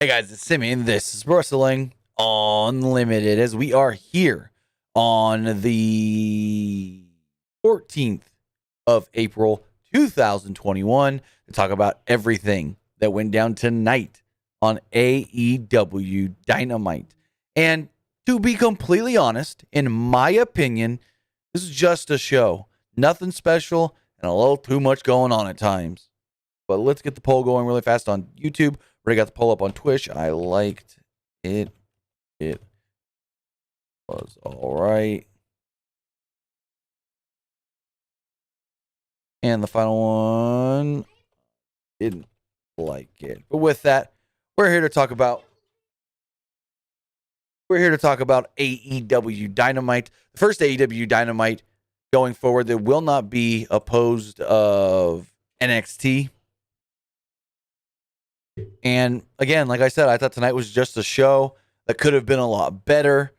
Hey guys, it's Simeon. This is Wrestling Unlimited as we are here on the 14th of April 2021 to talk about everything that went down tonight on AEW Dynamite. And to be completely honest, in my opinion, this is just a show. Nothing special and a little too much going on at times. But let's get the poll going really fast on YouTube. Already got the poll up on Twitch. I liked it. It was all right. And the final one, didn't like it. But with that, we're here to talk about AEW Dynamite. The first AEW Dynamite going forward that will not be opposed of NXT. And again, like I said, I thought tonight was just a show that could have been a lot better.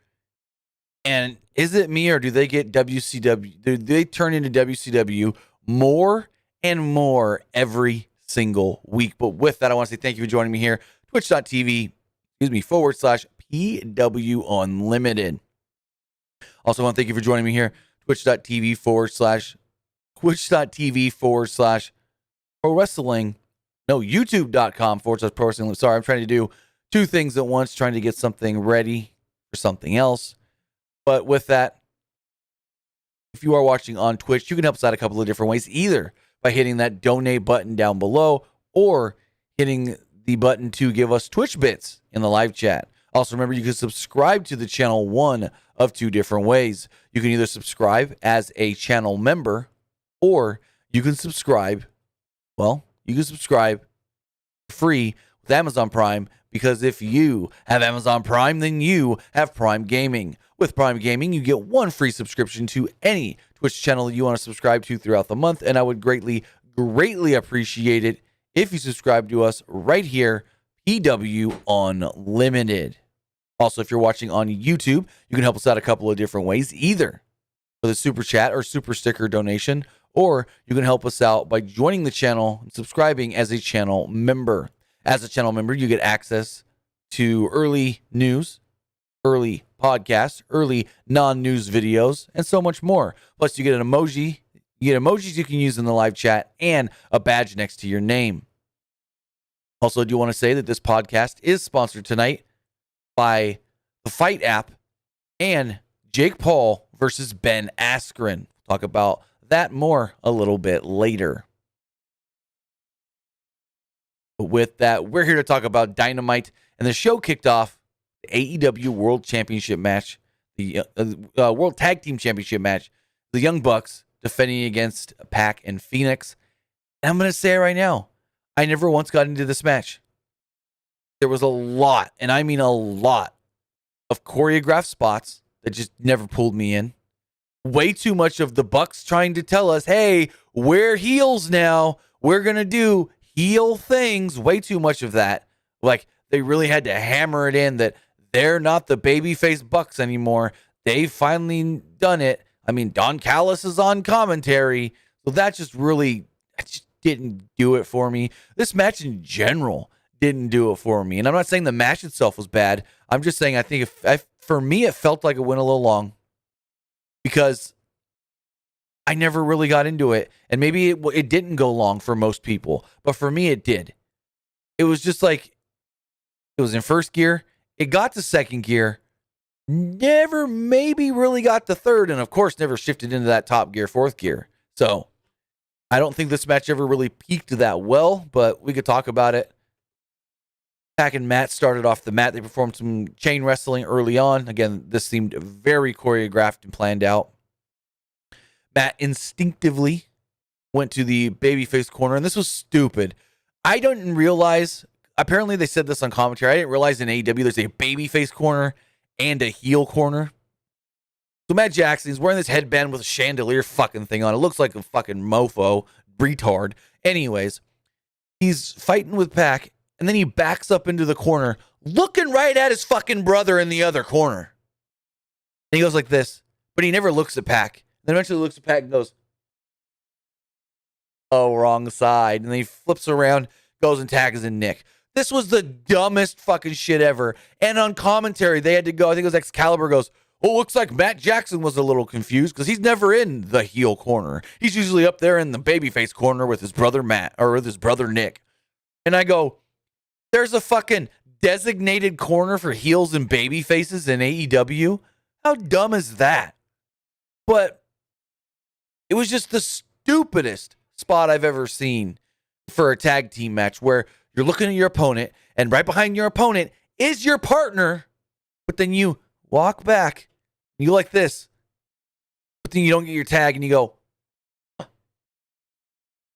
And is it me, or do they get WCW? Do they turn into WCW more and more every single week? But with that, I want to say thank you for joining me here. Twitch.tv, /PWU Unlimited. Also want to thank you for joining me here. Twitch.tv /Pro Wrestling. No, youtube.com /Pro Wrestling. Sorry, I'm trying to do two things at once, trying to get something ready for something else. But with that, if you are watching on Twitch, you can help us out a couple of different ways, either by hitting that donate button down below or hitting the button to give us Twitch bits in the live chat. Also, remember, you can subscribe to the channel one of two different ways. You can either subscribe as a channel member, or you can subscribe, free with Amazon Prime, because if you have Amazon Prime, then you have Prime Gaming. With Prime Gaming, you get one free subscription to any Twitch channel you want to subscribe to throughout the month, and I would greatly appreciate it if you subscribe to us right here, PW Unlimited. Also, if you're watching on YouTube, you can help us out a couple of different ways, either with a super chat or super sticker donation, or you can help us out by joining the channel and subscribing as a channel member. As a channel member, you get access to early news, early podcasts, early non-news videos, and so much more. Plus, you get an emoji. You get emojis you can use in the live chat and a badge next to your name. Also, I do want to say that this podcast is sponsored tonight by the Fight app and Jake Paul versus Ben Askren. Talk about that more a little bit later. But with that, we're here to talk about Dynamite, and the show kicked off the AEW World Championship match, the World Tag Team Championship match, the Young Bucks defending against Pac and Phoenix. And I'm going to say it right now, I never once got into this match. There was a lot, and I mean a lot, of choreographed spots that just never pulled me in. Way too much of the Bucks trying to tell us, hey, we're heels now. We're going to do heel things. Way too much of that. Like, they really had to hammer it in that they're not the babyface Bucks anymore. They've finally done it. I mean, Don Callis is on commentary. So that just didn't do it for me. This match in general didn't do it for me. And I'm not saying the match itself was bad. I'm just saying I think for me, it felt like it went a little long, because I never really got into it. And maybe it didn't go long for most people, but for me, it did. It was just like, it was in first gear. It got to second gear. Never maybe really got to third. And of course, never shifted into that top gear, fourth gear. So I don't think this match ever really peaked that well, but we could talk about it. Pac and Matt started off the mat. They performed some chain wrestling early on. Again, this seemed very choreographed and planned out. Matt instinctively went to the babyface corner, and this was stupid. I didn't realize, apparently they said this on commentary, I didn't realize in AEW there's a babyface corner and a heel corner. So Matt Jackson, he's wearing this headband with a chandelier fucking thing on. It looks like a fucking mofo, retard. Anyways, he's fighting with Pac, and then he backs up into the corner, looking right at his fucking brother in the other corner. And he goes like this, but he never looks at Pac. Then eventually looks at Pac and goes, oh, wrong side. And then he flips around, goes and tags in Nick. This was the dumbest fucking shit ever. And on commentary, they had to go, I think it was Excalibur goes, oh, looks like Matt Jackson was a little confused because he's never in the heel corner. He's usually up there in the babyface corner with his brother Matt or with his brother Nick. And I go, there's a fucking designated corner for heels and baby faces in AEW. How dumb is that? But it was just the stupidest spot I've ever seen for a tag team match where you're looking at your opponent and right behind your opponent is your partner, but then you walk back, you like this, but then you don't get your tag and you go,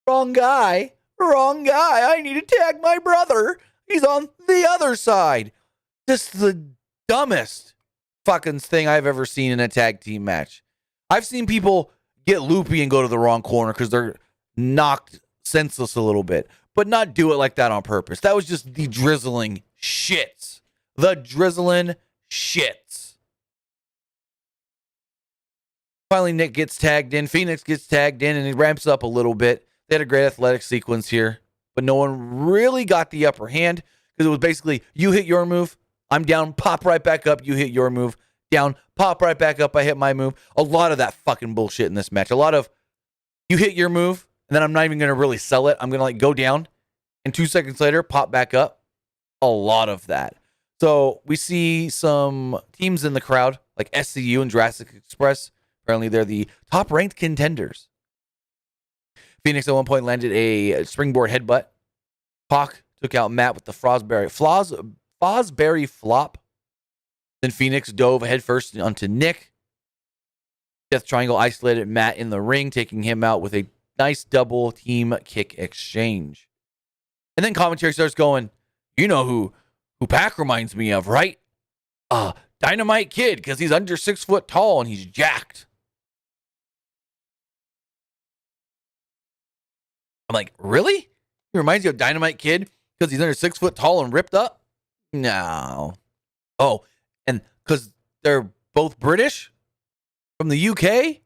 wrong guy, I need to tag my brother. He's on the other side. Just the dumbest fucking thing I've ever seen in a tag team match. I've seen people get loopy and go to the wrong corner because they're knocked senseless a little bit, but not do it like that on purpose. That was just the drizzling shits. The drizzling shits. Finally, Nick gets tagged in. Phoenix gets tagged in, and he ramps up a little bit. They had a great athletic sequence here, but no one really got the upper hand because it was basically, you hit your move, I'm down, pop right back up, you hit your move, down, pop right back up, I hit my move. A lot of that fucking bullshit in this match. A lot of, you hit your move, and then I'm not even going to really sell it. I'm going to like go down, and 2 seconds later, pop back up. A lot of that. So we see some teams in the crowd, like SCU and Jurassic Express. Apparently, they're the top-ranked contenders. Phoenix at one point landed a springboard headbutt. Pac took out Matt with the Fosbury flop. Then Phoenix dove headfirst onto Nick. Death Triangle isolated Matt in the ring, taking him out with a nice double team kick exchange. And then commentary starts going, you know who Pac reminds me of, right? Dynamite Kid, because he's under 6 foot tall and he's jacked. I'm like, really? He reminds you of Dynamite Kid because he's under 6 foot tall and ripped up? No. Oh, and because they're both British from the UK?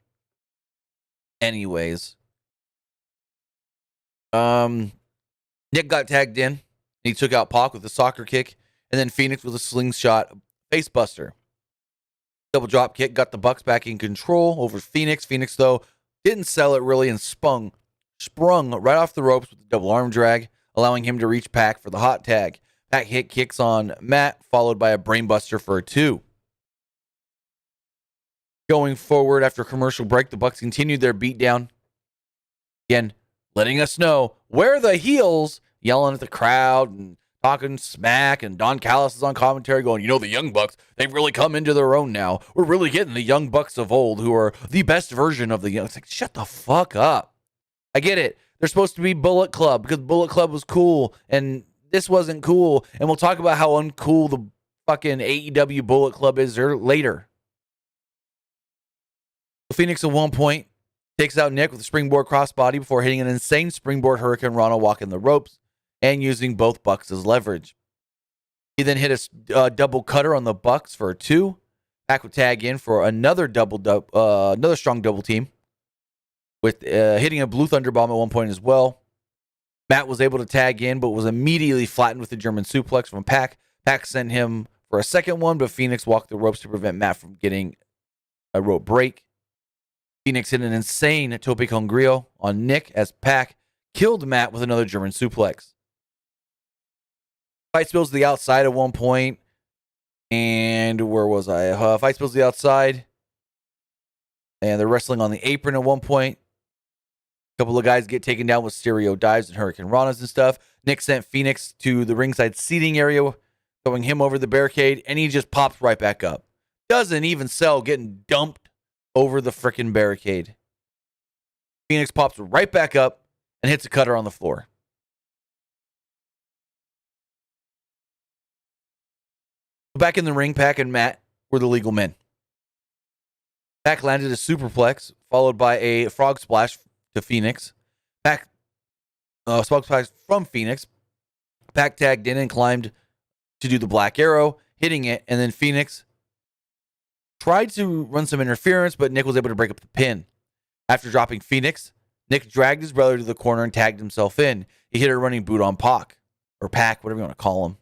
Anyways. Nick got tagged in. He took out Pac with a soccer kick. And then Phoenix with a slingshot facebuster. Double drop kick got the Bucks back in control over Phoenix. Phoenix, though, didn't sell it really and sprung right off the ropes with the double arm drag, allowing him to reach Pac for the hot tag. Pac hit kicks on Matt, followed by a brainbuster for a 2. Going forward after a commercial break, the Bucks continued their beatdown. Again, letting us know where the heels, yelling at the crowd and talking smack, and Don Callis is on commentary going, the Young Bucks, they've really come into their own now. We're really getting the Young Bucks of old who are the best version of the Young. It's like, shut the fuck up. I get it. They're supposed to be Bullet Club because Bullet Club was cool and this wasn't cool. And we'll talk about how uncool the fucking AEW Bullet Club is later. Phoenix at one point takes out Nick with a springboard crossbody before hitting an insane springboard Hurricane Rana walking the ropes and using both Bucks as leverage. He then hit a double cutter on the Bucks for a 2. Pac would tag in for another another strong double team with hitting a Blue Thunder Bomb at one point as well. Matt was able to tag in, but was immediately flattened with a German suplex from Pac. Pac sent him for a second one, but Phoenix walked the ropes to prevent Matt from getting a rope break. Phoenix hit an insane Tope con Grillo on Nick as Pac killed Matt with another German suplex. Fight spills to the outside at one point. And where was I? Fight spills to the outside. And they're wrestling on the apron at one point. A couple of guys get taken down with stereo dives and Hurricane Ranas and stuff. Nick sent Phoenix to the ringside seating area, throwing him over the barricade, and he just pops right back up. Doesn't even sell getting dumped over the frickin' barricade. Phoenix pops right back up and hits a cutter on the floor. Back in the ring, Pac and Matt were the legal men. Pac landed a superplex, followed by a frog splash to Phoenix. Pac frog splash from Phoenix. Pac tagged in and climbed to do the Black Arrow, hitting it, and then Phoenix tried to run some interference, but Nick was able to break up the pin. After dropping Phoenix, Nick dragged his brother to the corner and tagged himself in. He hit a running boot on Pac. or Pac, whatever you want to call him.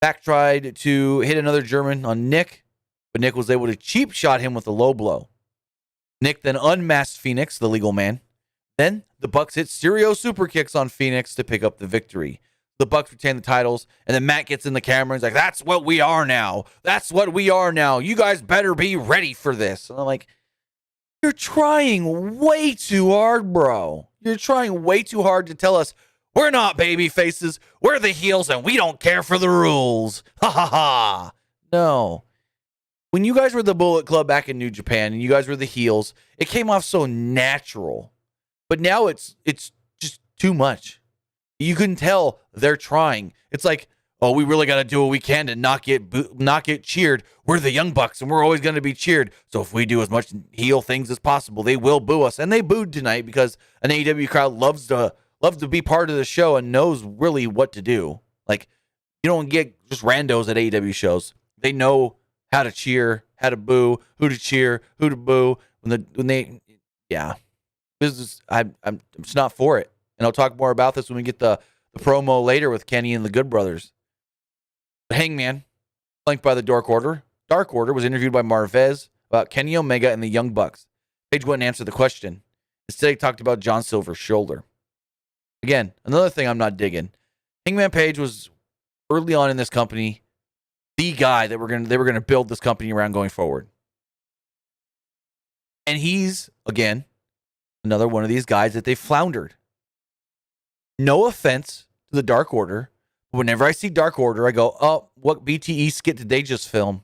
Pac tried to hit another German on Nick, but Nick was able to cheap shot him with a low blow. Nick then unmasked Phoenix, the legal man. Then the Bucks hit stereo super kicks on Phoenix to pick up the victory. The Bucks retain the titles, and then Matt gets in the camera and he's like, that's what we are now. That's what we are now. You guys better be ready for this. And I'm like, you're trying way too hard, bro. You're trying way too hard to tell us we're not baby faces. We're the heels, and we don't care for the rules. Ha ha ha. No. When you guys were the Bullet Club back in New Japan and you guys were the heels, it came off so natural. But now it's just too much. You can tell they're trying. It's like, oh, we really got to do what we can to not get cheered. We're the Young Bucks, and we're always going to be cheered. So if we do as much heel things as possible, they will boo us. And they booed tonight because an AEW crowd loves to be part of the show and knows really what to do. Like, you don't get just randos at AEW shows. They know how to cheer, how to boo, who to cheer, who to boo. I'm just not for it. And I'll talk more about this when we get the promo later with Kenny and the Good Brothers. The Hangman, flanked by the Dark Order. Dark Order was interviewed by Marvez about Kenny Omega and the Young Bucks. Page wouldn't answer the question. Instead, he talked about John Silver's shoulder. Again, another thing I'm not digging. Hangman Page was early on in this company the guy that they were gonna build this company around going forward. And he's, again, another one of these guys that they floundered. No offense to the Dark Order. But whenever I see Dark Order, I go, oh, what BTE skit did they just film?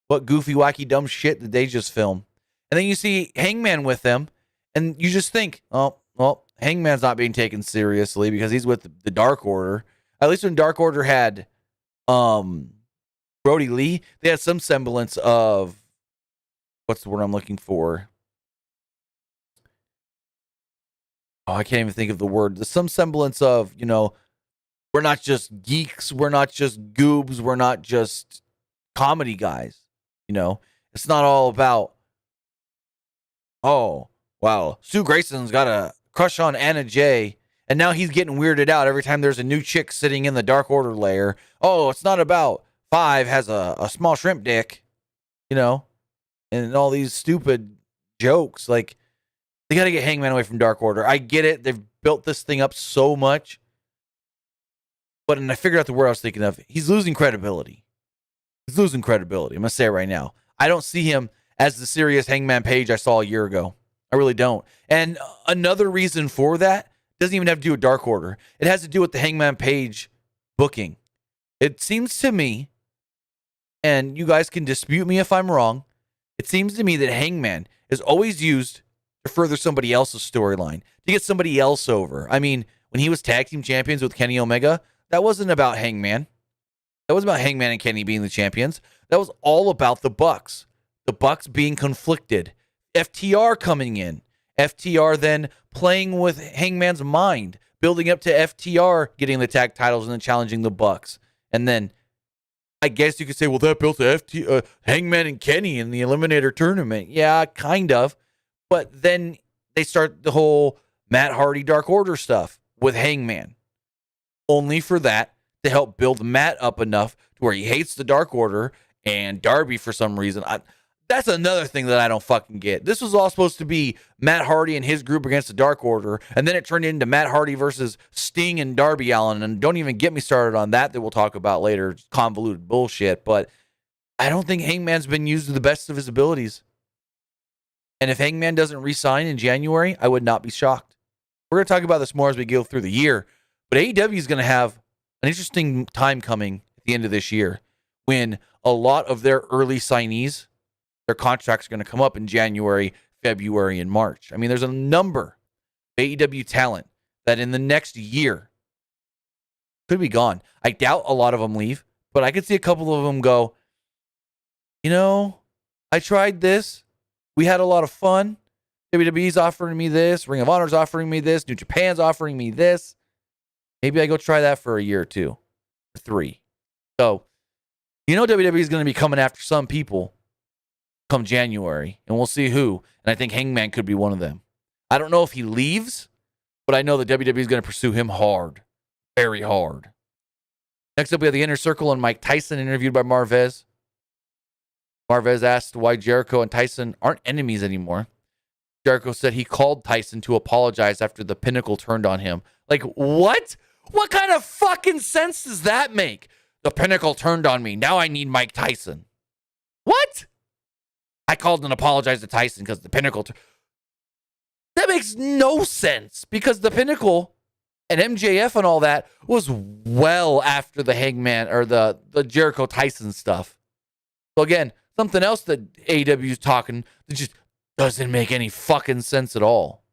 What goofy, wacky, dumb shit did they just film? And then you see Hangman with them, and you just think, oh, well, Hangman's not being taken seriously because he's with the Dark Order. At least when Dark Order had Brody Lee, they had some semblance of, what's the word I'm looking for? Oh, I can't even think of the word. There's some semblance of, we're not just geeks. We're not just goobs. We're not just comedy guys. It's not all about, oh, wow, Stu Grayson's got a crush on Anna Jay, and now he's getting weirded out every time there's a new chick sitting in the Dark Order lair. Oh, it's not about Five has a small shrimp dick, and all these stupid jokes. Like, they got to get Hangman away from Dark Order. I get it. They've built this thing up so much. And I figured out the word I was thinking of. He's losing credibility. I'm going to say it right now. I don't see him as the serious Hangman Page I saw a year ago. I really don't. And another reason for that doesn't even have to do with Dark Order. It has to do with the Hangman Page booking. It seems to me, and you guys can dispute me if I'm wrong, it seems to me that Hangman is always used to further somebody else's storyline, to get somebody else over. I mean, when he was tag team champions with Kenny Omega, that wasn't about Hangman. That was about Hangman and Kenny being the champions. That was all about the Bucks. The Bucks being conflicted. FTR coming in. FTR then playing with Hangman's mind, building up to FTR getting the tag titles and then challenging the Bucks. And then I guess you could say, well, that built Hangman and Kenny in the Eliminator tournament. Yeah, kind of. But then they start the whole Matt Hardy Dark Order stuff with Hangman. Only for that to help build Matt up enough to where he hates the Dark Order and Darby for some reason. That's another thing that I don't fucking get. This was all supposed to be Matt Hardy and his group against the Dark Order, and then it turned into Matt Hardy versus Sting and Darby Allin, and don't even get me started on that we'll talk about later. Convoluted bullshit, but I don't think Hangman's been used to the best of his abilities. And if Hangman doesn't re-sign in January, I would not be shocked. We're going to talk about this more as we go through the year, but AEW is going to have an interesting time coming at the end of this year when a lot of their early signees, their contracts are going to come up in January, February, and March. I mean, there's a number of AEW talent that in the next year could be gone. I doubt a lot of them leave, but I could see a couple of them go, I tried this. We had a lot of fun. WWE's offering me this. Ring of Honor's offering me this. New Japan's offering me this. Maybe I go try that for a year or 2 or 3. So, WWE is going to be coming after some people come January, and we'll see who. And I think Hangman could be one of them. I don't know if he leaves, but I know that WWE is going to pursue him hard, very hard. Next up, we have the Inner Circle and Mike Tyson interviewed by Marvez. Marvez asked why Jericho and Tyson aren't enemies anymore. Jericho said he called Tyson to apologize after the Pinnacle turned on him. Like, what? What kind of fucking sense does that make? The Pinnacle turned on me. Now I need Mike Tyson. What? I called and apologized to Tyson because the Pinnacle... That makes no sense because the Pinnacle and MJF and all that was well after the Hangman or the Jericho Tyson stuff. So again, something else that AEW is talking that just doesn't make any fucking sense at all.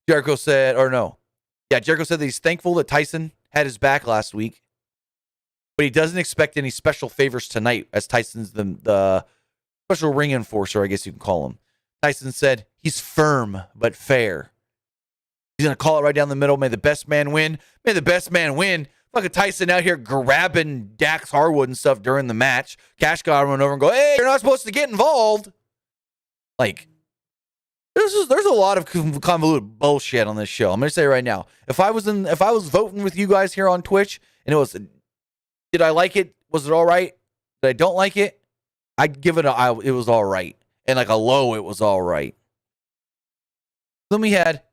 Jericho said that he's thankful that Tyson had his back last week, but he doesn't expect any special favors tonight as Tyson's the special ring enforcer, I guess you can call him. Tyson said he's firm but fair. He's going to call it right down the middle. May the best man win. May the best man win. Fucking Tyson out here grabbing Dax Harwood and stuff during the match. Cash got run over and go, hey, you're not supposed to get involved. Like, there's a lot of convoluted bullshit on this show. I'm going to say right now, if I was voting with you guys here on Twitch and it was, did I like it? Was it all right? Did I don't like it? I'd give it it was all right. And like a low, it was all right. Then we had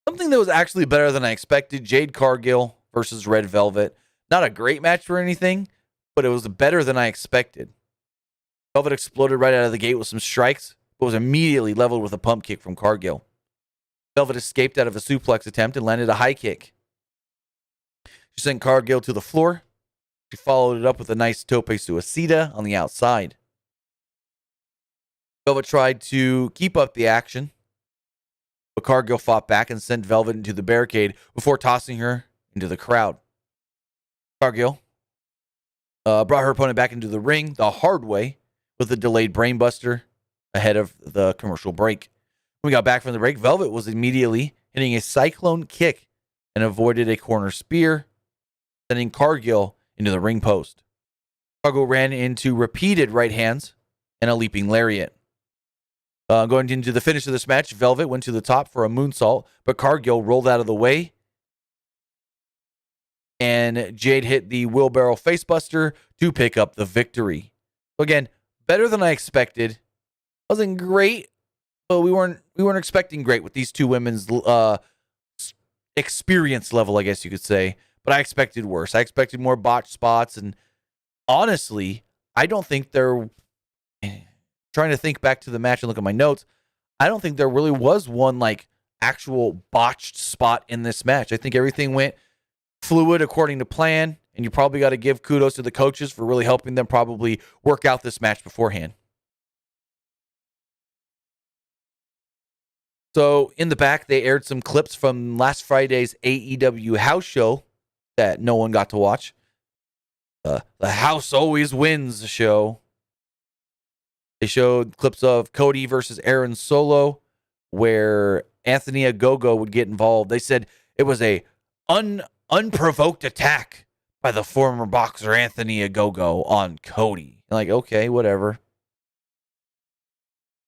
something that was actually better than I expected. Jade Cargill versus Red Velvet. Not a great match for anything, but it was better than I expected. Velvet exploded right out of the gate with some strikes, but was immediately leveled with a pump kick from Cargill. Velvet escaped out of a suplex attempt and landed a high kick. She sent Cargill to the floor. She followed it up with a nice tope suicida on the outside. Velvet tried to keep up the action, but Cargill fought back and sent Velvet into the barricade before tossing her into the crowd. Cargill brought her opponent back into the ring the hard way with a delayed brainbuster ahead of the commercial break. When we got back from the break, Velvet was immediately hitting a cyclone kick and avoided a corner spear, sending Cargill into the ring post. Cargill ran into repeated right hands and a leaping lariat. Going into the finish of this match, Velvet went to the top for a moonsault, but Cargill rolled out of the way. And Jade hit the wheelbarrow facebuster to pick up the victory. So again, better than I expected. Wasn't great, but we weren't expecting great with these two women's experience level, I guess you could say. But I expected worse. I expected more botched spots, and honestly, I don't think they're... Trying to think back to the match and look at my notes, I don't think there really was one like actual botched spot in this match. I think everything went fluid according to plan, and you probably got to give kudos to the coaches for really helping them probably work out this match beforehand. So in the back, they aired some clips from last Friday's AEW house show that no one got to watch. The House Always Wins show. They showed clips of Cody versus Aaron Solo, where Anthony Ogogo would get involved. They said it was a unprovoked attack by the former boxer Anthony Ogogo on Cody. Like, okay, whatever.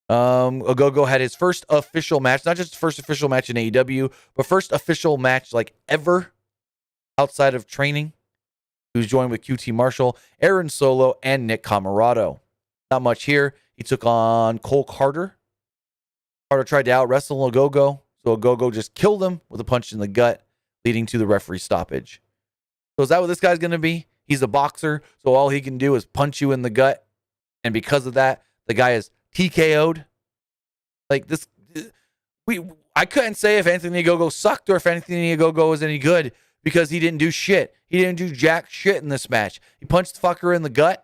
Ogogo had his first official match, not just first official match in AEW, but first official match like ever outside of training. He was joined with QT Marshall, Aaron Solo, and Nick Camarado. Not much here. He took on Cole Carter. Carter tried to out-wrestle Ogogo, so Ogogo just killed him with a punch in the gut, leading to the referee stoppage. So is that what this guy's going to be? He's a boxer, so all he can do is punch you in the gut, and because of that, the guy is TKO'd. Like this, I couldn't say if Anthony Ogogo sucked or if Anthony Ogogo was any good because he didn't do shit. He didn't do jack shit in this match. He punched the fucker in the gut.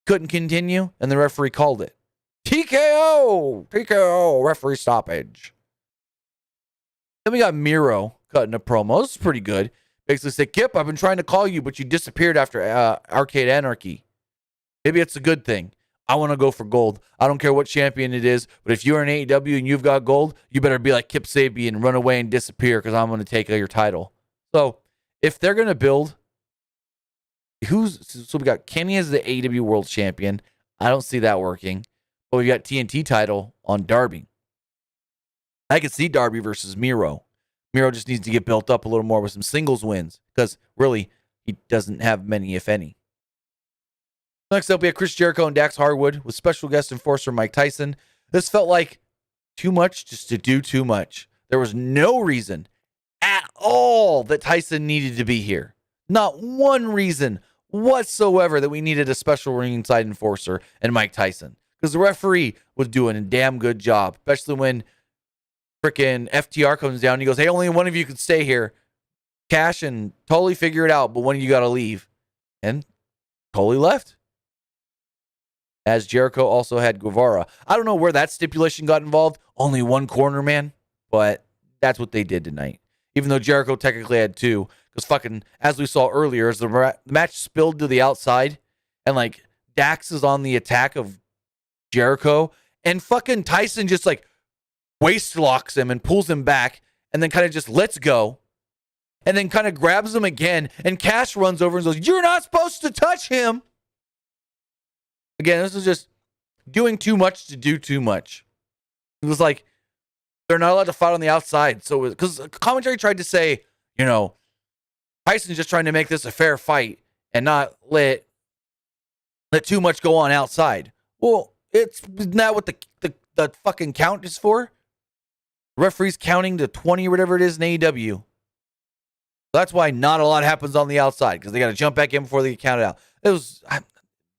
Couldn't continue, and the referee called it. TKO, referee stoppage. Then we got Miro cutting a promo. This is pretty good. Basically said, Kip, I've been trying to call you, but you disappeared after Arcade Anarchy. Maybe it's a good thing. I want to go for gold. I don't care what champion it is, but if you're in AEW and you've got gold, you better be like Kip Sabian and run away and disappear because I'm going to take your title. So if they're going to build... So we got Kenny as the AEW World Champion. I don't see that working. But we got TNT title on Darby. I could see Darby versus Miro. Miro just needs to get built up a little more with some singles wins. Because really, He doesn't have many, if any. Next up, we have Chris Jericho and Dax Harwood with special guest enforcer Mike Tyson. This felt like too much just to do too much. There was no reason at all that Tyson needed to be here. Not one reason whatsoever that we needed a special ringside enforcer and Mike Tyson. Because the referee was doing a damn good job, especially when freaking FTR comes down and he goes, hey, only one of you can stay here. Cash and totally figure it out, but one of you got to leave. And totally left. As Jericho also had Guevara. I don't know where that stipulation got involved. Only one corner, man. But that's what they did tonight. Even though Jericho technically had two. Because fucking, as we saw earlier, as the match spilled to the outside. And like, Dax is on the attack of Jericho. And fucking Tyson just like waist locks him and pulls him back. And then kind of just lets go. And then kind of grabs him again. And Cash runs over and goes, you're not supposed to touch him. Again, this is just doing too much to do too much. It was like they're not allowed to fight on the outside. So, because commentary tried to say, you know, Tyson's just trying to make this a fair fight and not let too much go on outside. Well, it's not what the fucking count is for. The referee's counting to 20 or whatever it is in AEW. That's why not a lot happens on the outside because they got to jump back in before they get counted out. There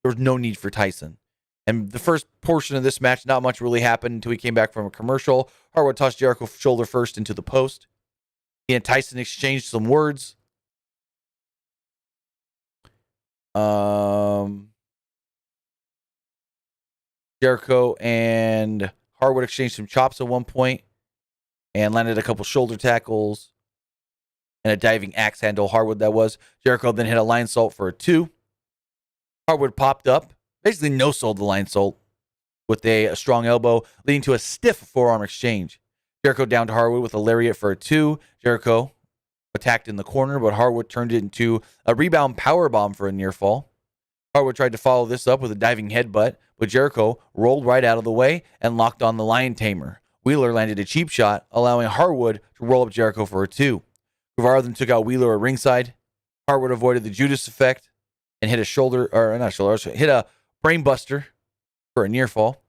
was no need for Tyson. And the first portion of this match, not much really happened until he came back from a commercial. Harwood tossed Jericho shoulder first into the post. He and Tyson exchanged some words. Jericho and Harwood exchanged some chops at one point and landed a couple shoulder tackles and a diving axe handle. Harwood that was. Jericho then hit a lion salt for a 2. Harwood popped up, basically no-sold the lion salt with a strong elbow, leading to a stiff forearm exchange. Jericho down to Harwood with a lariat for a 2. Jericho attacked in the corner, but Harwood turned it into a rebound powerbomb for a near fall. Harwood tried to follow this up with a diving headbutt, but Jericho rolled right out of the way and locked on the lion tamer. Wheeler landed a cheap shot, allowing Harwood to roll up Jericho for a 2. Guevara then took out Wheeler at ringside. Harwood avoided the Judas effect and hit hit a brainbuster for a near fall.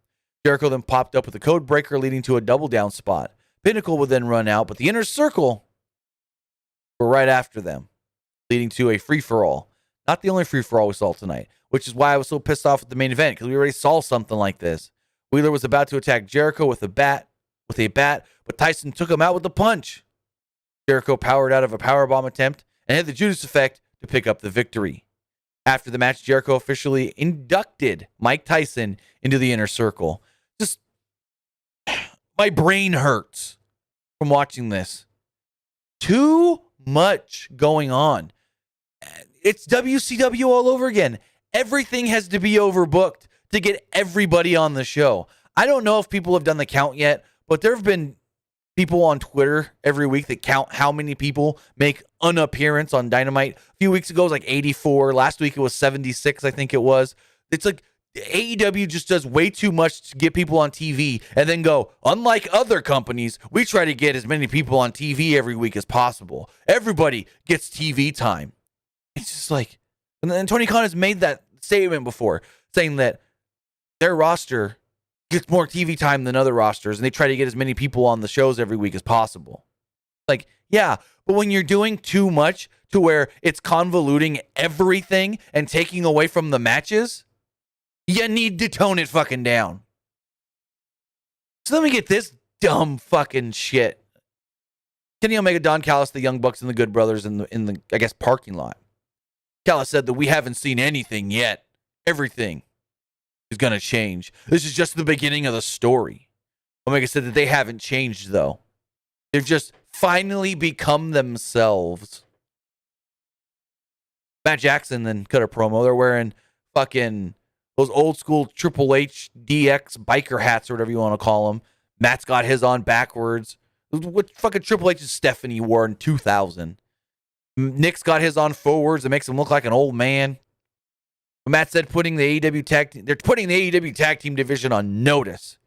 Jericho then popped up with a code breaker leading to a double down spot. Pinnacle would then run out, but the Inner Circle were right after them, leading to a free-for-all. Not the only free-for-all we saw tonight, which is why I was so pissed off at the main event, because we already saw something like this. Wheeler was about to attack Jericho with a bat, but Tyson took him out with a punch. Jericho powered out of a powerbomb attempt and hit the Judas effect to pick up the victory. After the match, Jericho officially inducted Mike Tyson into the Inner Circle. Just, my brain hurts from watching this. Too much going on. It's WCW all over again. Everything has to be overbooked to get everybody on the show. I don't know if people have done the count yet, but there have been people on Twitter every week that count how many people make an appearance on Dynamite. A few weeks ago, it was like 84. Last week, it was 76, I think it was. It's like AEW just does way too much to get people on TV and then go, unlike other companies, we try to get as many people on TV every week as possible. Everybody gets TV time. It's just like, and Tony Khan has made that statement before, saying that their roster gets more TV time than other rosters, and they try to get as many people on the shows every week as possible. Like, yeah, but when you're doing too much to where it's convoluting everything and taking away from the matches, you need to tone it fucking down. So let me get this dumb fucking shit. Kenny Omega, Don Callis, the Young Bucks, and the Good Brothers in the I guess parking lot. Callis said that we haven't seen anything yet. Everything is going to change. This is just the beginning of the story. Omega said that they haven't changed, though. They've just finally become themselves. Matt Jackson then cut a promo. They're wearing fucking those old school Triple H DX biker hats or whatever you want to call them. Matt's got his on backwards. What fucking Triple H's Stephanie wore in 2000. Nick's got his on forwards. It makes him look like an old man. Matt said they're putting the AEW tag team division on notice.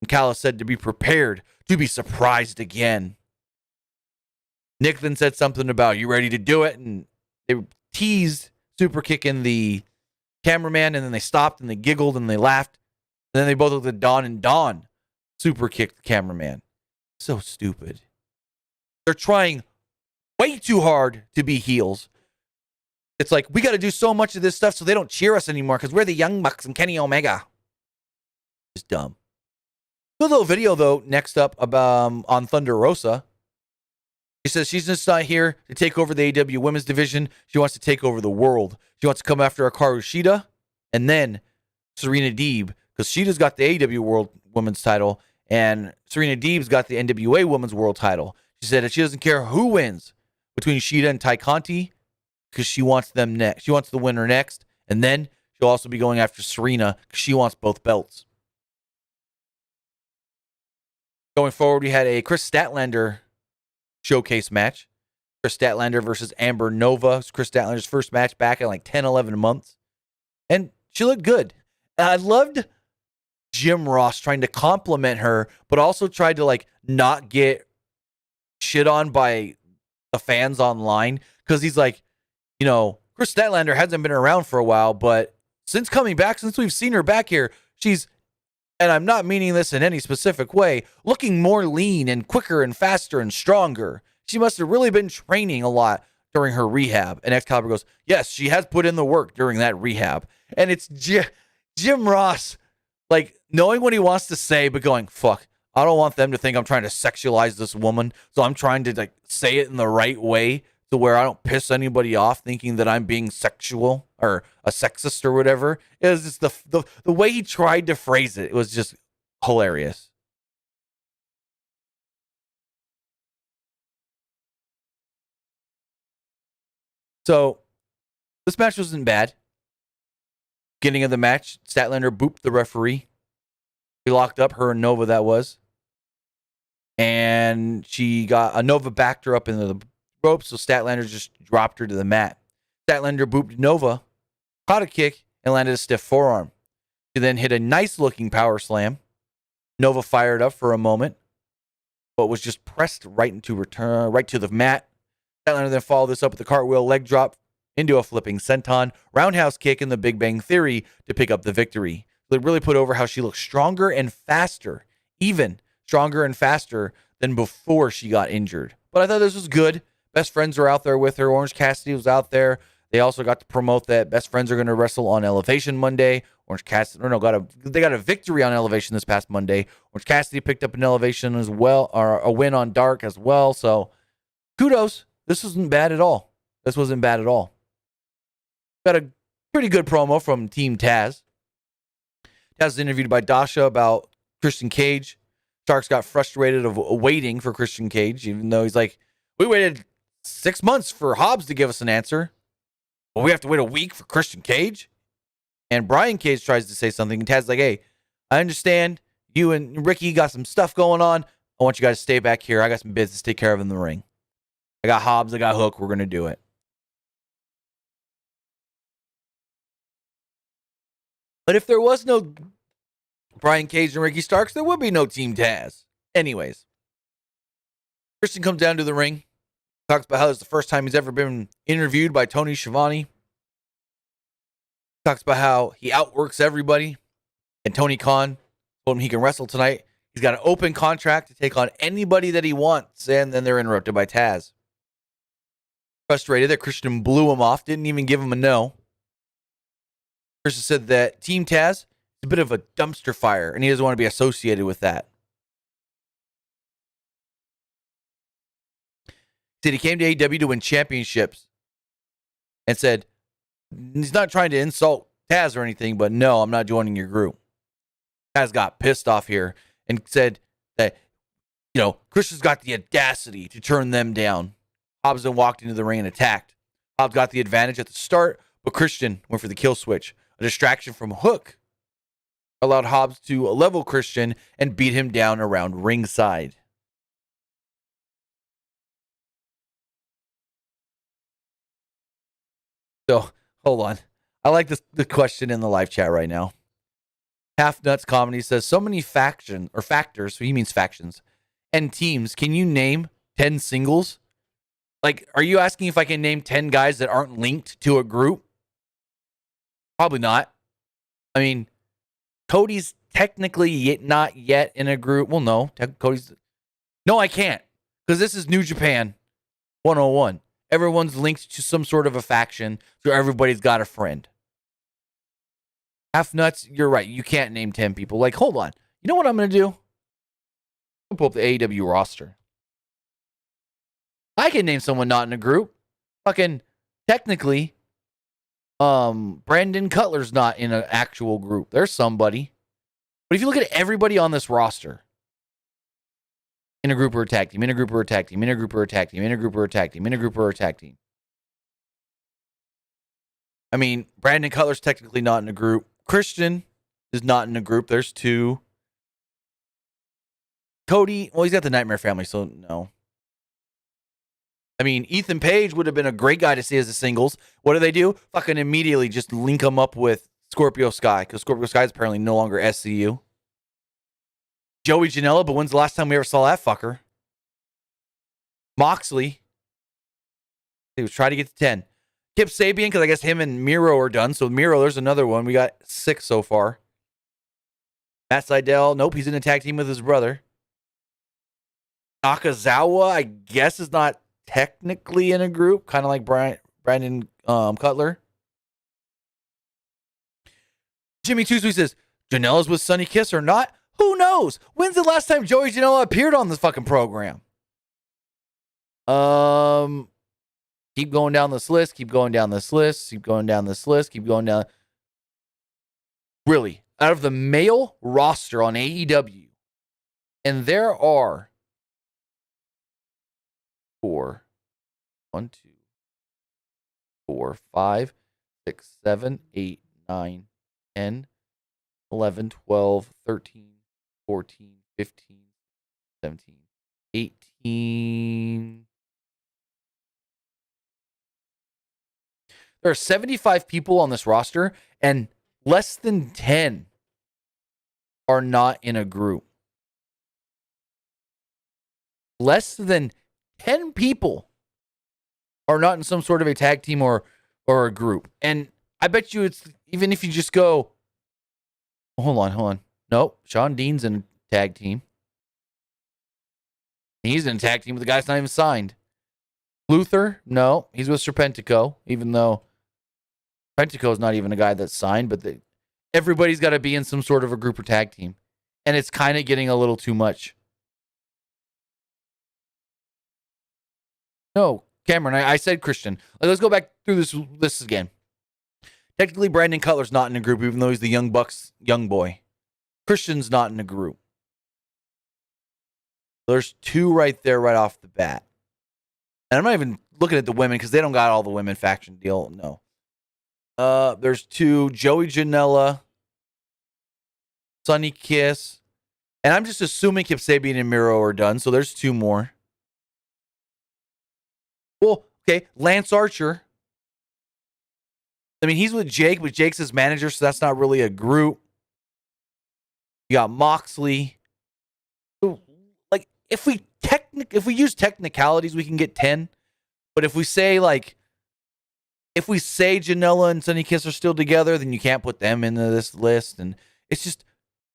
And Callis said to be prepared to be surprised again. Nick then said something about, you ready to do it? And teased super kicking the cameraman, and then they stopped and they giggled and they laughed. And then they both looked at Dawn, and Dawn super kicked the cameraman. So stupid. They're trying way too hard to be heels. It's like, we got to do so much of this stuff so they don't cheer us anymore because we're the Young Bucks and Kenny Omega. It's dumb. Good little video, though, next up about, on Thunder Rosa. She says she's just not here to take over the AEW women's division. She wants to take over the world. She wants to come after Hikaru Shida and then Serena Deeb, because Shida's got the AEW World Women's title and Serena Deeb's got the NWA Women's World title. She said that she doesn't care who wins between Shida and Ty Conti because she wants them next. She wants the winner next, and then she'll also be going after Serena because she wants both belts. Going forward, we had a Chris Statlander showcase match. Chris Statlander versus Amber Nova. It's Chris Statlander's first match back in like 10, 11 months. And she looked good. And I loved Jim Ross trying to compliment her, but also tried to like not get shit on by the fans online. Because he's like, you know, Chris Statlander hasn't been around for a while, but since coming back, since we've seen her back here, she's, and I'm not meaning this in any specific way, looking more lean and quicker and faster and stronger. She must have really been training a lot during her rehab. And Excalibur goes, yes, she has put in the work during that rehab. And it's Jim Ross, like, knowing what he wants to say, but going, fuck, I don't want them to think I'm trying to sexualize this woman. So I'm trying to like say it in the right way to where I don't piss anybody off thinking that I'm being sexual or a sexist or whatever. It was just the way he tried to phrase it. It was just hilarious. So this match wasn't bad. Beginning of the match, Statlander booped the referee. He locked up her and Nova, that was. And she got, Nova backed her up into the ropes, so Statlander just dropped her to the mat. Statlander booped Nova, caught a kick, and landed a stiff forearm. She then hit a nice-looking power slam. Nova fired up for a moment, but was just pressed right to the mat. Statlander then followed this up with a cartwheel leg drop into a flipping senton, roundhouse kick, and the Big Bang Theory to pick up the victory. So it really put over how she looked stronger and faster, even stronger and faster than before she got injured. But I thought this was good. Best Friends were out there with her. Orange Cassidy was out there. They also got to promote that Best Friends are going to wrestle on Elevation Monday. Orange Cassidy, they got a victory on Elevation this past Monday. Orange Cassidy picked up an Elevation as well, or a win on Dark as well. So kudos. This wasn't bad at all. Got a pretty good promo from Team Taz. Taz was interviewed by Dasha about Christian Cage. Starks got frustrated of waiting for Christian Cage, even though he's like, we waited 6 months for Hobbs to give us an answer. Well, we have to wait a week for Christian Cage? And Brian Cage tries to say something, and Taz's like, hey, I understand you and Ricky got some stuff going on. I want you guys to stay back here. I got some business to take care of in the ring. I got Hobbs, I got Hook. We're going to do it. But if there was no Brian Cage and Ricky Starks, there would be no Team Taz. Anyways, Christian comes down to the ring, talks about how this is the first time he's ever been interviewed by Tony Schiavone. Talks about how he outworks everybody. And Tony Khan told him he can wrestle tonight. He's got an open contract to take on anybody that he wants. And then they're interrupted by Taz. Frustrated that Christian blew him off, didn't even give him a no. Christian said that Team Taz is a bit of a dumpster fire, and he doesn't want to be associated with that. He said he came to AEW to win championships, and said he's not trying to insult Taz or anything, but no, I'm not joining your group. Taz got pissed off here and said that, you know, Christian's got the audacity to turn them down. Hobbs then walked into the ring and attacked. Hobbs got the advantage at the start, but Christian went for the kill switch. A distraction from Hook allowed Hobbs to level Christian and beat him down around ringside. So, hold on. I like the question in the live chat right now. Half Nuts Comedy says, so many factors, so he means factions, and teams. Can you name 10 singles? Like, are you asking if I can name 10 guys that aren't linked to a group? Probably not. I mean, Cody's technically not yet in a group. Well, no. No, I can't. Because this is New Japan 101. Everyone's linked to some sort of a faction, so everybody's got a friend. Half nuts, you're right. You can't name 10 people. Like, hold on. You know what I'm going to do? I'll pull up the AEW roster. I can name someone not in a group. Fucking, technically, Brandon Cutler's not in an actual group. There's somebody. But if you look at everybody on this roster, in a group or a tag team, in a group or a tag team, in a group or a tag team, in a group or a tag team, in a group or a tag team. I mean, Brandon Cutler's technically not in a group. Christian is not in a group. There's 2. Cody, well, he's got the Nightmare family, so no. I mean, Ethan Page would have been a great guy to see as a singles. What do? Fucking immediately just link him up with Scorpio Sky, because Scorpio Sky is apparently no longer SCU. Joey Janela, but when's the last time we ever saw that fucker? Moxley. He was trying to get to 10. Kip Sabian, because I guess him and Miro are done. So Miro, there's another one. We got 6 so far. Matt Sydal, nope, he's in a tag team with his brother. Nakazawa, I guess, is not technically in a group, kind of like Brandon Cutler. Jimmy Tuesday says, Janela's with Sonny Kiss or not? Who knows? When's the last time Joey Janela appeared on this fucking program? Keep going down this list. Keep going down this list. Keep going down this list. Keep going down. Really, out of the male roster on AEW, and there are 4, 1, 2, 4, 5, 6, 7, 8, 9, 10, 11, 12, 13, 14, 15, 17, 18. There are 75 people on this roster, and less than 10 are not in a group. Less than 10 people are not in some sort of a tag team or a group. And I bet you it's, even if you just go, hold on. Nope, Sean Dean's in a tag team. He's in a tag team with the guy that's not even signed. Luther, no, he's with Serpentico, even though Serpentico's not even a guy that's signed, but everybody's got to be in some sort of a group or tag team. And it's kind of getting a little too much. No, Cameron, I said Christian. Let's go back through this again. Technically, Brandon Cutler's not in a group, even though he's the Young Bucks young boy. Christian's not in a group. There's 2 right there, right off the bat. And I'm not even looking at the women because they don't got all the women faction deal. No. There's 2, Joey Janela, Sonny Kiss, and I'm just assuming Kip Sabian and Miro are done, so there's 2 more. Well, okay, Lance Archer. I mean, he's with Jake, but Jake's his manager, so that's not really a group. You got Moxley. Like, if we use technicalities, we can get 10. But if we say Janela and Sonny Kiss are still together, then you can't put them into this list. And it's just,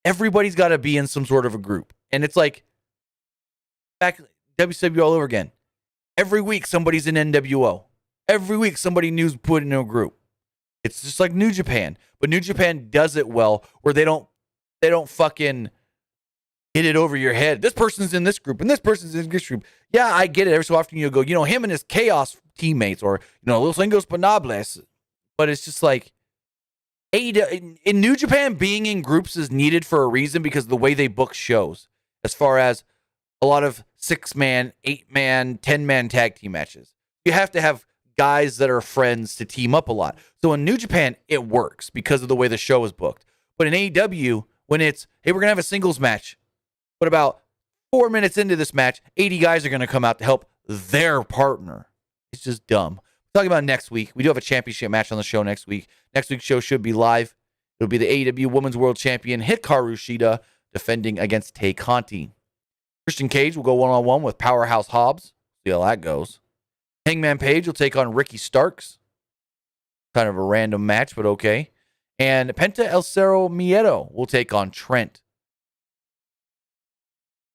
everybody's got to be in some sort of a group. And it's like, back WCW all over again. Every week, somebody's in NWO. Every week, somebody new's put into a group. It's just like New Japan. But New Japan does it well, where they don't fucking hit it over your head. This person's in this group, and this person's in this group. Yeah, I get it. Every so often you'll go, him and his Chaos teammates, or, Los Ingos Panables. But it's just like, in New Japan, being in groups is needed for a reason, because of the way they book shows. As far as a lot of 6-man, 8-man, 10-man tag team matches. You have to have guys that are friends to team up a lot. So in New Japan, it works because of the way the show is booked. But in AEW, when it's, hey, we're going to have a singles match, but about 4 minutes into this match, 80 guys are going to come out to help their partner. It's just dumb. Talking about next week, we do have a championship match on the show next week. Next week's show should be live. It'll be the AEW Women's World Champion Hikaru Shida defending against Tay Conti. Christian Cage will go one-on-one with Powerhouse Hobbs. See how that goes. Hangman Page will take on Ricky Starks. Kind of a random match, but okay. And Penta El Cerro Miedo will take on Trent.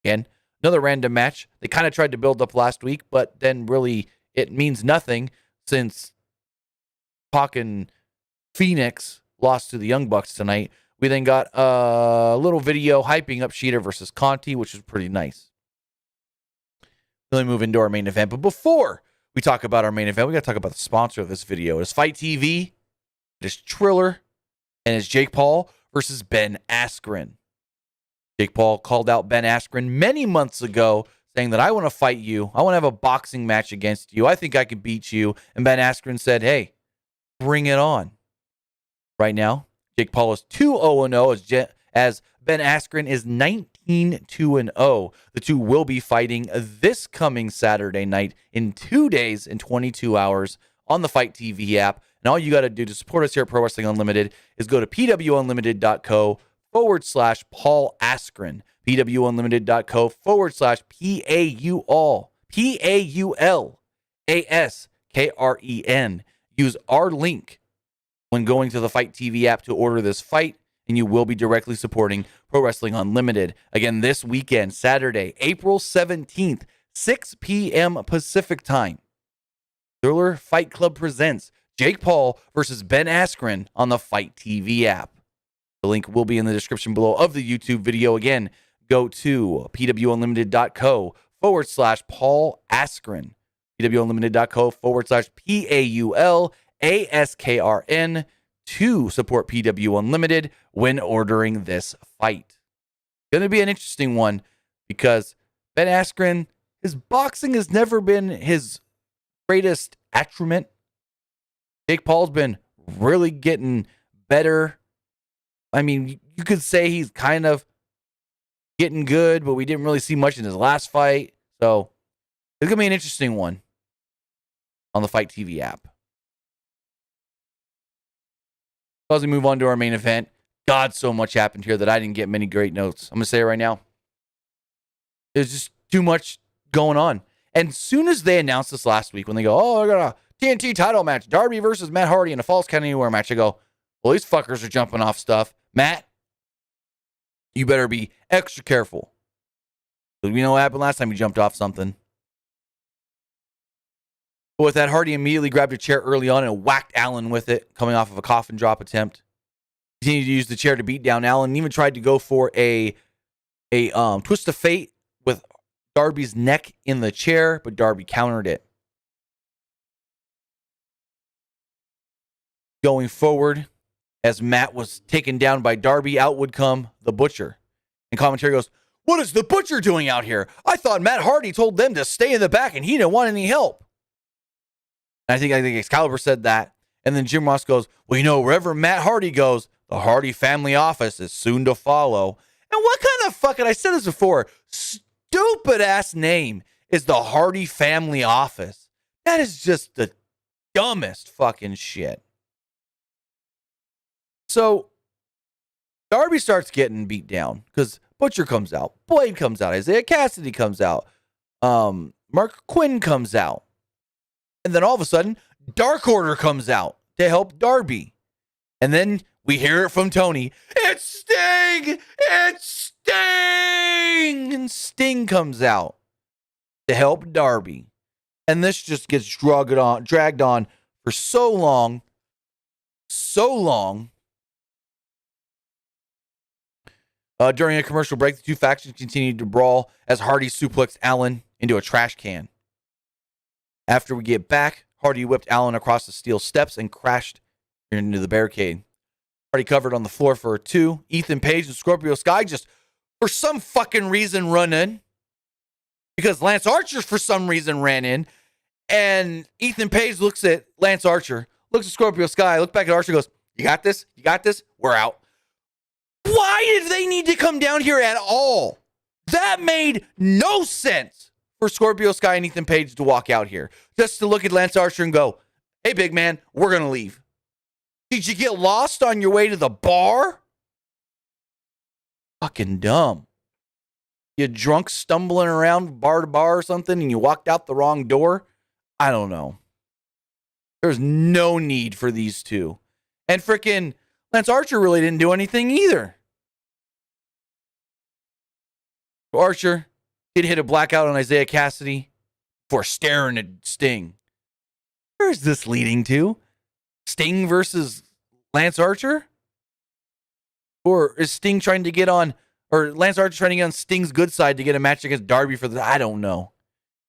Again, another random match. They kind of tried to build up last week, but then really it means nothing since Pac and Phoenix lost to the Young Bucks tonight. We then got a little video hyping up Sheeta versus Conti, which was pretty nice. Then we move into our main event. But before we talk about our main event, we got to talk about the sponsor of this video. It's Fight TV, it is Triller, and it's Jake Paul versus Ben Askren. Jake Paul called out Ben Askren many months ago, saying that I want to fight you. I want to have a boxing match against you. I think I can beat you. And Ben Askren said, hey, bring it on. Right now, Jake Paul is 2-0-0 as Ben Askren is 19-2-0. The two will be fighting this coming Saturday night in 2 days and 22 hours on the Fight TV app. And all you got to do to support us here at Pro Wrestling Unlimited is go to pwunlimited.co/Paul Askren. pwunlimited.co/PAULASKREN. Use our link when going to the Fight TV app to order this fight, and you will be directly supporting Pro Wrestling Unlimited. Again, this weekend, Saturday, April 17th, 6 p.m. Pacific Time. Thriller Fight Club presents Jake Paul versus Ben Askren on the Fight TV app. The link will be in the description below of the YouTube video. Again, go to pwunlimited.co/Paul Askren. pwunlimited.co/PAULASKRN to support PW Unlimited when ordering this fight. It's going to be an interesting one because Ben Askren, his boxing has never been his greatest attribute. Jake Paul's been really getting better. I mean, you could say he's kind of getting good, but we didn't really see much in his last fight. So it's going to be an interesting one on the Fight TV app. As we move on to our main event, God, so much happened here that I didn't get many great notes. I'm going to say it right now. There's just too much going on. And as soon as they announced this last week, when they go, oh, I got a TNT title match, Darby versus Matt Hardy in a Falls Count Anywhere match, I go, well, these fuckers are jumping off stuff. Matt, you better be extra careful. Because we know what happened last time you jumped off something. But with that, Hardy immediately grabbed a chair early on and whacked Allen with it, coming off of a coffin drop attempt. Continued to use the chair to beat down Allen, and even tried to go for a twist of fate with Darby's neck in the chair, but Darby countered it. Going forward, as Matt was taken down by Darby, out would come the Butcher. And commentary goes, what is the Butcher doing out here? I thought Matt Hardy told them to stay in the back and he didn't want any help. I think Excalibur said that. And then Jim Ross goes, well, you know, wherever Matt Hardy goes, the Hardy family office is soon to follow. And what kind of fucking, I said this before, stupid ass name is the Hardy family office? That is just the dumbest fucking shit. So Darby starts getting beat down because Butcher comes out, Blade comes out, Isaiah Cassidy comes out, Mark Quinn comes out. And then all of a sudden, Dark Order comes out to help Darby. And then we hear it from Tony. It's Sting! It's Sting! And Sting comes out to help Darby. And this just gets dragged on for so long. During a commercial break, the two factions continued to brawl as Hardy suplexed Allen into a trash can. After we get back, Hardy whipped Allen across the steel steps and crashed into the barricade. Hardy covered on the floor for a 2. Ethan Page and Scorpio Sky just, for some fucking reason, run in. Because Lance Archer, for some reason, ran in. And Ethan Page looks at Lance Archer, looks at Scorpio Sky, looks back at Archer, goes, you got this? You got this? We're out. Why did they need to come down here at all? That made no sense for Scorpio Sky and Ethan Page to walk out here. Just to look at Lance Archer and go, hey, big man, we're going to leave. Did you get lost on your way to the bar? Fucking dumb. You drunk stumbling around bar to bar or something and you walked out the wrong door? I don't know. There's no need for these two. And frickin' Lance Archer really didn't do anything either. Archer did hit a blackout on Isaiah Cassidy for staring at Sting. Where is this leading to? Sting versus Lance Archer? Or is Sting trying to get on, or Lance Archer trying to get on Sting's good side to get a match against Darby for the, I don't know.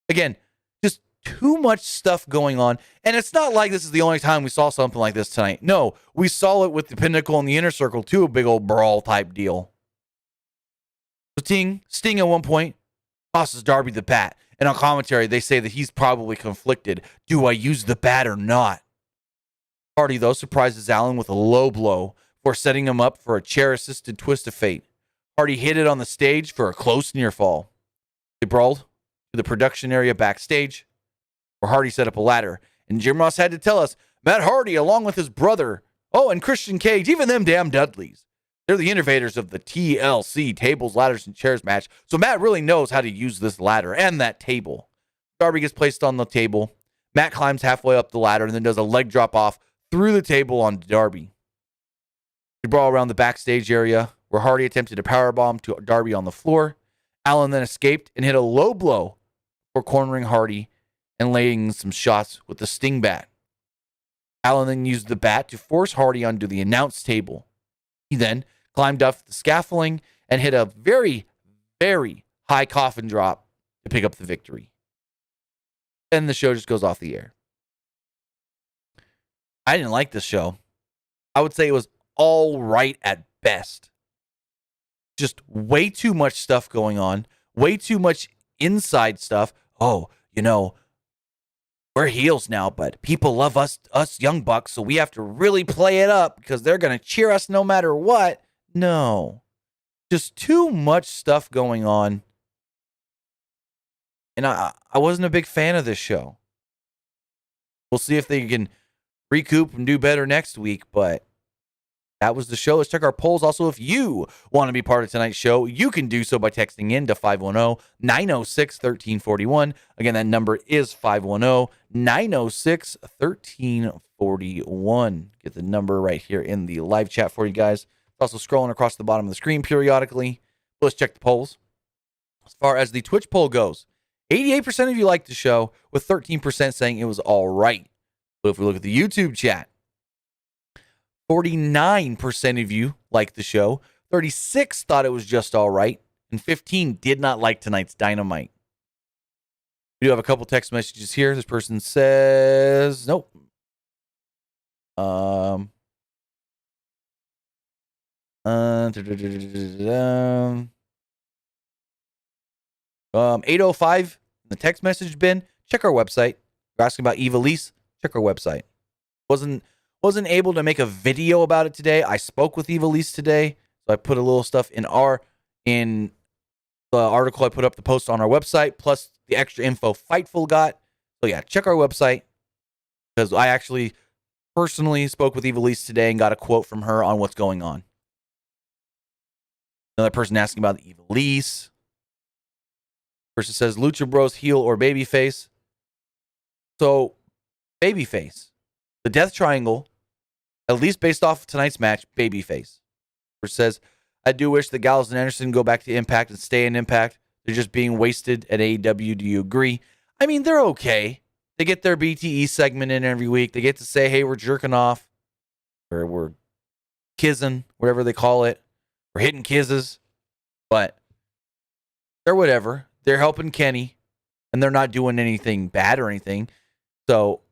Again, just too much stuff going on. And it's not like this is the only time we saw something like this tonight. No, we saw it with the Pinnacle and the Inner Circle too, a big old brawl type deal. Sting at one point tosses Darby the bat. And on commentary, they say that he's probably conflicted. Do I use the bat or not? Hardy, though, surprises Allen with a low blow for setting him up for a chair-assisted twist of fate. Hardy hit it on the stage for a close near fall. They brawled to the production area backstage, where Hardy set up a ladder. And Jim Ross had to tell us, Matt Hardy, along with his brother, and Christian Cage, even them damn Dudleys. They're the innovators of the TLC, tables, ladders, and chairs match. So Matt really knows how to use this ladder and that table. Darby gets placed on the table. Matt climbs halfway up the ladder and then does a leg drop off through the table on Darby. We brawl around the backstage area where Hardy attempted a powerbomb to Darby on the floor. Allen then escaped and hit a low blow for cornering Hardy and laying some shots with the Sting bat. Allen then used the bat to force Hardy onto the announce table. He then climbed up the scaffolding and hit a very, very high coffin drop to pick up the victory. Then the show just goes off the air. I didn't like this show. I would say it was all right at best. Just way too much stuff going on. Way too much inside stuff. Oh, we're heels now, but people love us young bucks, so we have to really play it up because they're going to cheer us no matter what. No. Just too much stuff going on. And I wasn't a big fan of this show. We'll see if they can recoup and do better next week, but that was the show. Let's check our polls. Also, if you want to be part of tonight's show, you can do so by texting in to 510-906-1341. Again, that number is 510-906-1341. Get the number right here in the live chat for you guys. It's also scrolling across the bottom of the screen periodically. Let's check the polls. As far as the Twitch poll goes, 88% of you liked the show, with 13% saying it was all right. But if we look at the YouTube chat, 49% of you liked the show, 36% thought it was just all right, and 15% did not like tonight's Dynamite. We do have a couple text messages here. This person says, nope. 805 in the text message bin. Check our website. You're asking about Eva Lise. Check our website. Wasn't able to make a video about it today. I spoke with Eva Lise today, so I put a little stuff in the article. I put up the post on our website, plus the extra info Fightful got. So yeah, check our website, because I actually personally spoke with Eva Lise today and got a quote from her on what's going on. Another person asking about the Eva Lise. Person says Lucha Bros heel or babyface. So babyface. The Death Triangle, at least based off of tonight's match, babyface. Person says, I do wish the Gallows and Anderson go back to Impact and stay in Impact. They're just being wasted at AEW. Do you agree? I mean, they're okay. They get their BTE segment in every week. They get to say, hey, we're jerking off. Or we're kizzing, whatever they call it. We're hitting kisses. But they're whatever. They're helping Kenny. And they're not doing anything bad or anything. So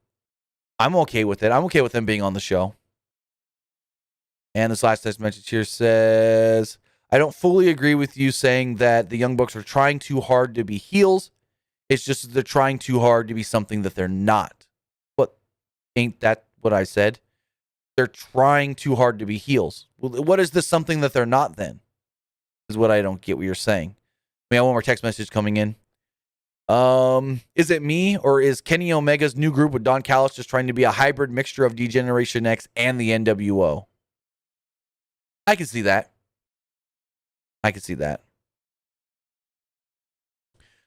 I'm okay with it. I'm okay with them being on the show. And this last text message here says, I don't fully agree with you saying that the Young Bucks are trying too hard to be heels. It's just that they're trying too hard to be something that they're not. But ain't that what I said? They're trying too hard to be heels. What is this something that they're not then? Is what I don't get what you're saying. We have one more text message coming in. Is it me, or is Kenny Omega's new group with Don Callis just trying to be a hybrid mixture of D-Generation X and the NWO? I can see that.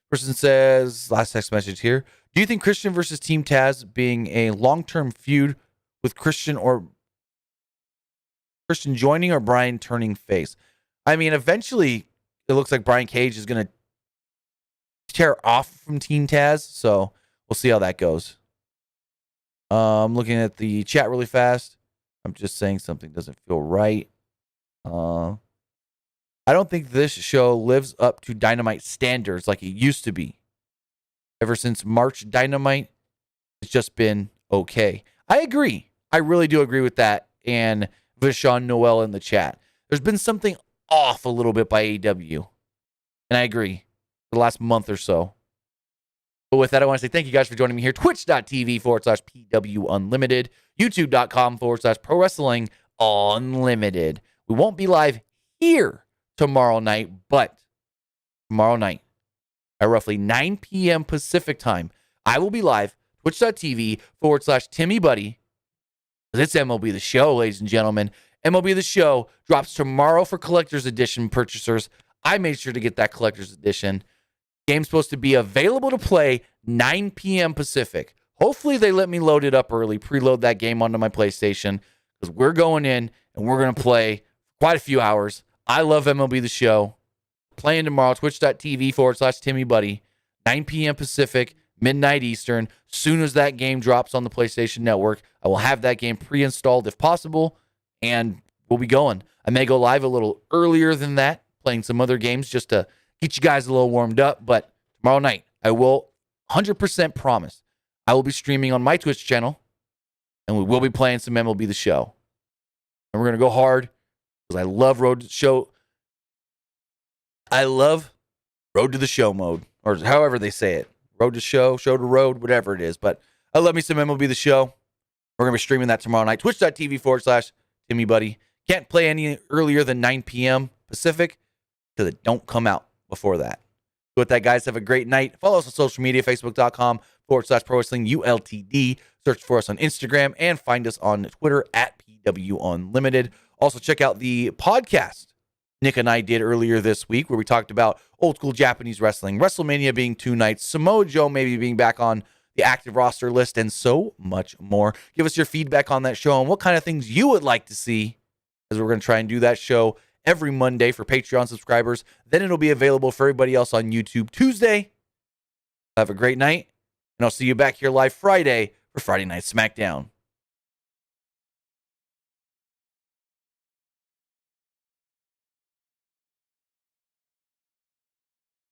Person says, last text message here. Do you think Christian versus Team Taz being a long-term feud with Christian joining or Brian turning face? I mean, eventually it looks like Brian Cage is going to tear off from Team Taz, so we'll see how that goes. I'm looking at the chat really fast. I'm just saying something doesn't feel right. I don't think this show lives up to Dynamite standards like it used to be. Ever since March Dynamite, it's just been okay. I agree. I really do agree with that. And Vishon Noel in the chat. There's been something off a little bit by AEW. And I agree. For the last month or so. But with that, I want to say thank you guys for joining me here. Twitch.tv/PW Unlimited. YouTube.com/Pro Wrestling Unlimited. We won't be live here tomorrow night, but tomorrow night at roughly 9 p.m. Pacific time, I will be live. Twitch.tv/Timmy Buddy. It's MLB The Show, ladies and gentlemen. MLB The Show drops tomorrow for Collector's Edition purchasers. I made sure to get that Collector's Edition. Game's supposed to be available to play 9 p.m. Pacific. Hopefully they let me load it up early, preload that game onto my PlayStation, because we're going in and we're going to play quite a few hours. I love MLB The Show. Playing tomorrow, twitch.tv/Timmy Buddy, 9 p.m. Pacific, midnight Eastern. Soon as that game drops on the PlayStation Network, I will have that game pre-installed if possible, and we'll be going. I may go live a little earlier than that, playing some other games just to get you guys a little warmed up, but tomorrow night, I will 100% promise I will be streaming on my Twitch channel, and we will be playing some MLB The Show. And we're going to go hard, because I love Road to Show. I love Road to the Show mode, or however they say it. Road to Show, Show to Road, whatever it is. But I love me some MLB The Show. We're going to be streaming that tomorrow night. Twitch.tv /Timmy Buddy. Can't play any earlier than 9 p.m. Pacific, because it don't come out before that. With that, guys, have a great night. Follow us on social media, facebook.com /Pro Wrestling ULTD. Search for us on Instagram and find us on Twitter at PW Unlimited. Also, check out the podcast Nick and I did earlier this week where we talked about old school Japanese wrestling, WrestleMania being 2 nights, Samoa Joe maybe being back on the active roster list, and so much more. Give us your feedback on that show and what kind of things you would like to see, as we're going to try and do that show every Monday for Patreon subscribers. Then it'll be available for everybody else on YouTube Tuesday. Have a great night, and I'll see you back here live Friday for Friday Night SmackDown.